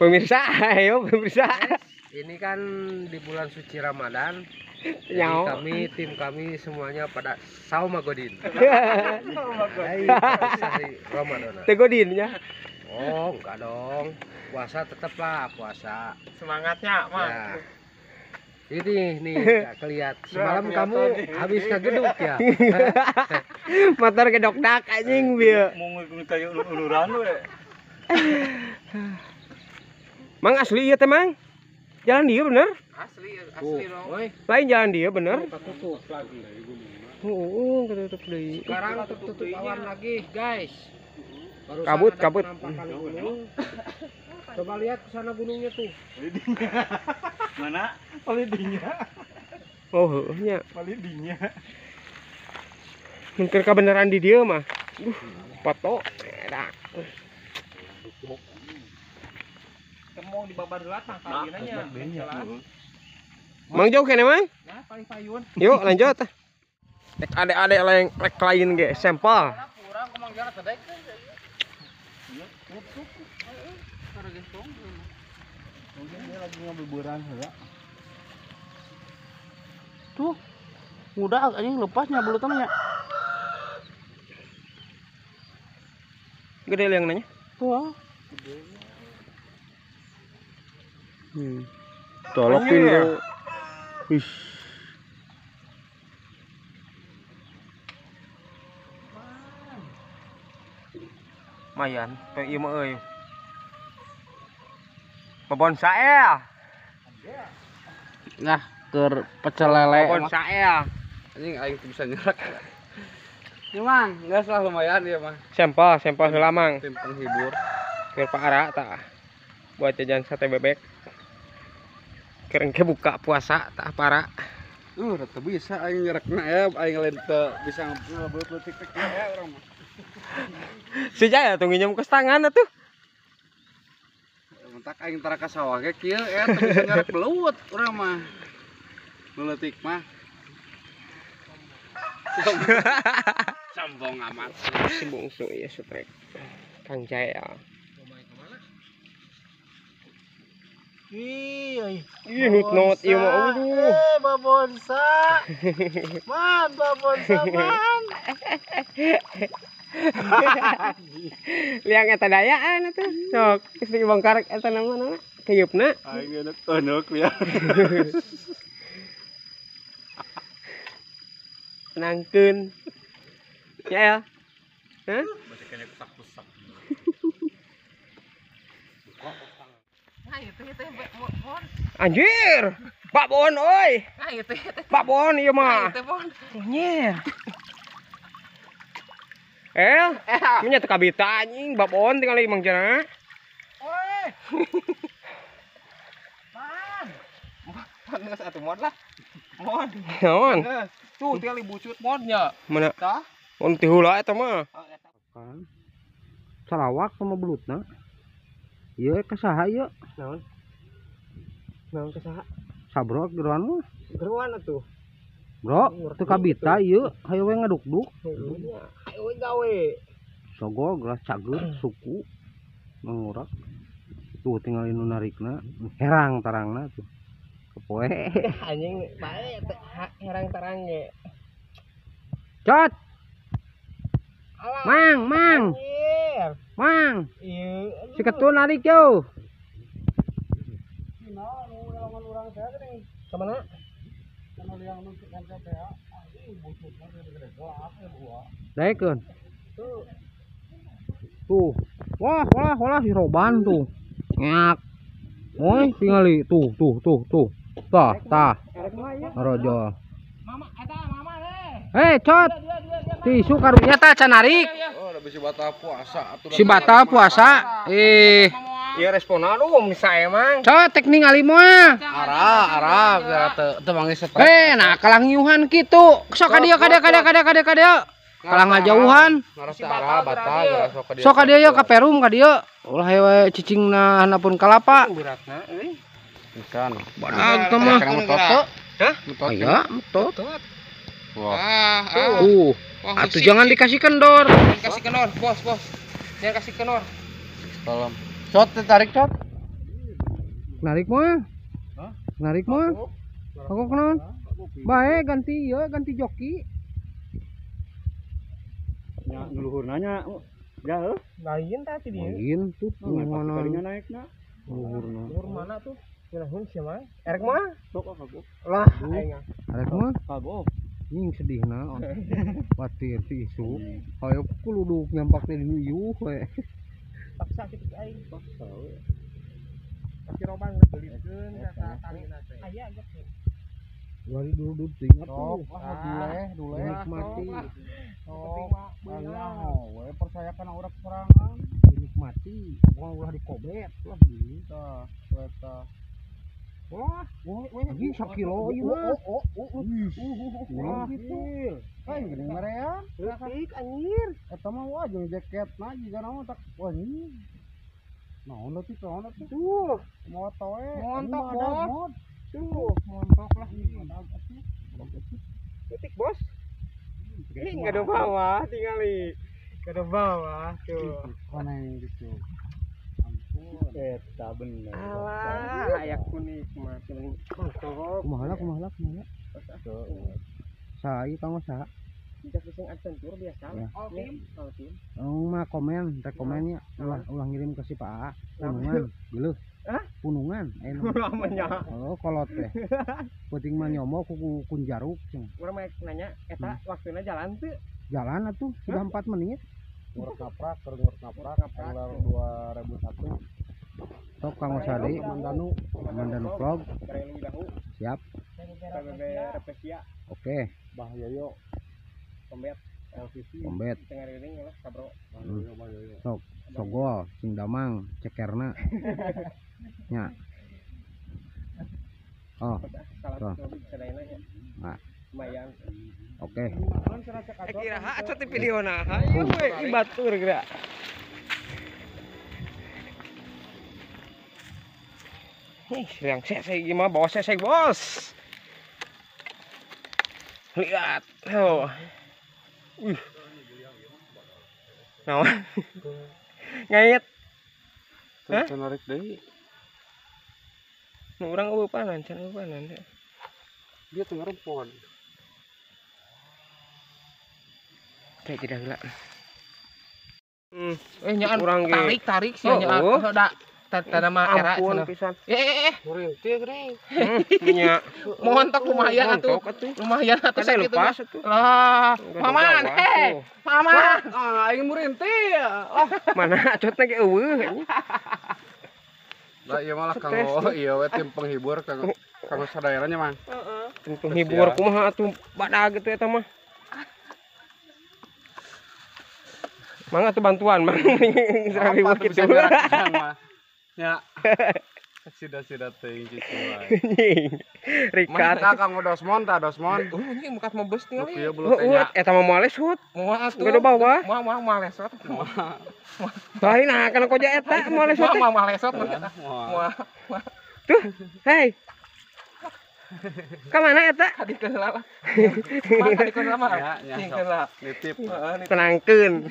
Pemirsa, ayo pemirsa. Ini kan di bulan suci Ramadan. Jadi tim kami semuanya pada saumagodin. Ramadan. Tegodinnya. Oh, enggak dong. Puasa tetaplah puasa. Semangatnya, Mak. Ya. Ini nih, enggak kelihatan. Semalam kamu habis ngegeduk ya. Motor gedok-dak anjing bieu. Mau kayak uluran we. Mang asli ieu teh, Mang. Jalan dia bener? Asli dong. Lain jalan dia bener? Tutup lagi. Ketutup deui. Sekarang tutup awan lagi, guys. Barusan Kabut, ada kabut. penampakan gunung. Coba lihat ke sana gunungnya tuh. Mana? Palidinya. Oh, nya. Palidinya. Mungkin kebenaran di dia mah. Foto. Edak. Mau di babadelat mah kalinanya. Mang jauh kene, Mang? Nah, paling payun. Yuk lanjut. Rek adek-adek lain ge sampel. Kurang kemang jalan tadi. Dia lagi ngabuburan heula. Tuh. Udah anjing lepasnya bulutannya. Gede yang nanya. Tuh. Tolokin lo. Wih. Mayan, teu ieu mah euy. Babon sae. Nah, keur pecel lele. Babon sae. Anjing aing bisa nyerak. Ya, Mang, geus lah lumayan ya, Mang. Sampel heula, Mang. Tim penghibur. Keur paara tah. Buat jajan sate bebek. Keren ke buka puasa tak para. Rata bisa aing nyerekna ya, aing lain teu bisa ngelebeutik ya urang mah. Sejaya tunggu nyam ke tangan atuh. Mentak aing tara ka sawah ge kieu teu bisa nyerek belut urang mah. Beuletik mah. Sombong amat. Si bungsu ya sutrek. Kang Jaya. Ih, Nut ieu mah aduh. babonsa. Man, babonsa man. Liang eta dayaan atuh. Sok geus dibongkar eta namana kayupna. Aing enak tonok lihat. Tenangkeun. Ya. Hah? Masih kena kusak-kusak. Anjir. Babon euy. Babon ieu mah. Anjir. Nya teu kabita anjing babon tinggal Mang Jana. Oi. Man. Man geus atuh mod lah. Mod. Naon? Tuh tinggal dibucut modnya. Mana? Tah? On ti heula eta mah. Sarawak sama belutna. Ieu kasaha ieu? Naon? Naon kasaha? Sabrok geroan mah. Geruan atuh. Bro, teu kabita ieu, hayu we ngaduk-duk. Hayu we gawe. Sogo gelas cager suku mengurak. Tuh tinggal nu narikna, herang tarangna tuh. Kepoe. Anjing bae herang tarang ge. Cot. Mang. Anjir. Mang. Ieu Si ketun narik yo. Kemana? Daekeun. Tuh. Wah si roban tuh. Nyak. Moy tingali tuh. Tah. Rojo. Mama deh. Hei, Cot. Tisu karunya tah can narik. Oh, udah bisa batal puasa atuh. Si batal puasa. Ieu responna aduh misa emang. Cot tek ningali moal. Arah teu manggih setrek. Nah kalang nyuhan kitu. Sok ka dieu. Kalang ngajauhan. Ngaras teh arah batal sok ka dieu. Sok ka dieu ka perum ka dieu. Ulah we cicingna handapun kalapa. Beratna euy. Pisan. Badag tah mah. Kana mototo. Hah? Mototo. Aya metot. Wah. Atuh jangan dikasih kendor. Kasih kenor, bos. Jangan kasih kenor. Salam. Cot tarik cot. Narik mah. Hah? Narik mah. Aku kenaon? Bae ganti joki. Nya luhur nanya. Ya heuh. Lain tadi dia. Lain tuh mana naikna. luhurna. Luhur mana tuh? Cilahun siapa? Erek mah? Sok kagok. Lah, aing. Arek mah Kagok. ning sedihna. Batir ti isu. Hayo kuluduk nyampak teh di ieu we. Paksa kitu aing. Paksa we. Kasih roban beulikeun kata tarina teh. Aya geus. Wari dulu ting atuh. Dule. Nikmati. We percayakan urang sorangan. Nikmati. Mau ulah dikobet lah bisa. Eta. Wah, lagi 1 kilo ieu mah. Wah, gitu. gini merean. Leutik anjir. Eta mah wah jeung jaketna jiga naon tak wah ini. Naon teh naon teh? Tuh, Moto we. Montok, Ini mah ada Bos. mod. tuh, montok lah. Leutik, Bos. Ih, enggak ada bawah, tinggali. Enggak ada bawah, tuh. Mana yang gitu? Ampun. Eta bener. Alah, ayak kuning mah mantap. Kumaha. Sa ieu kang sa. Tidak sing adventure biasa. Ya. All team. Mah rekomennya ulah ngirim ke si Pak A. Punungan, geuleuh. Hah? Punungan, Namanya. Oh, kolot teh. Penting mah nyomo ku kunjaruk. Urang mah nanya eta waktuna jalan teu? Jalan atuh sudah 4 menit. Ngurut naprak, tanggal 2001. Sok Kang Osadi, Mandanu. Mandanu vlog. Bare lebih dahulu. Siap. PBB Repesia, Oke, Bahyoyo. Kombet, LVC. kombet. tengah riring lah kabro. Bahyoyo. Sok sogol sing damang cekerna. Nya. Oh, Salah satu bisa dayana ya. nah, Lumayan. oke. Kira aca teh videona. Hayu we ibatur geura. Yang sesek gimana bawa sesek bos. Lihat, tuh. Naon? Ngayet. Hah? Narik deui. Nu urang eueupanan, can eueupanan. Dia tengah rempon. Kayak tidak gila. Nyaan Urang ge. tarik sih Oh, nya oh. da nama era Ampun cenah. pisan. Murinti geuning. Nya. Montok lumayan atuh. Montok atuh. Lumayan atuh Kada sakitu. lepas atuh. Lah, Nggak ada maman, bawah, heh. tuh. Maman. Aing murinti. Mana acotna ge eueuh anjing. Lah ieu malah kanggo ieu we tim penghibur kanggo sadaeranya mah. Heeh. Penghibur kumaha atuh badag gitu eta mah. Mangga tuh bantuan, Mang. 1.000 kitu. Ya. Sida-sida teuing kitu wae. Rikat. Mana Kang Dosmon tah Dosmon. Ini mukat mebes Nu tinggal. kieu belut teh Hut, eta mah moal hut. Moal atuh. Nggak ada bawah. Moal lesot. Lain nah kana koja eta moal hut. Moal lesot. Wah. Tuh, hei. Ka mana eta? Tadi keula lah. Mah tadi keula mah. Ya, Tinggal lah. nitip. Tenangkeun.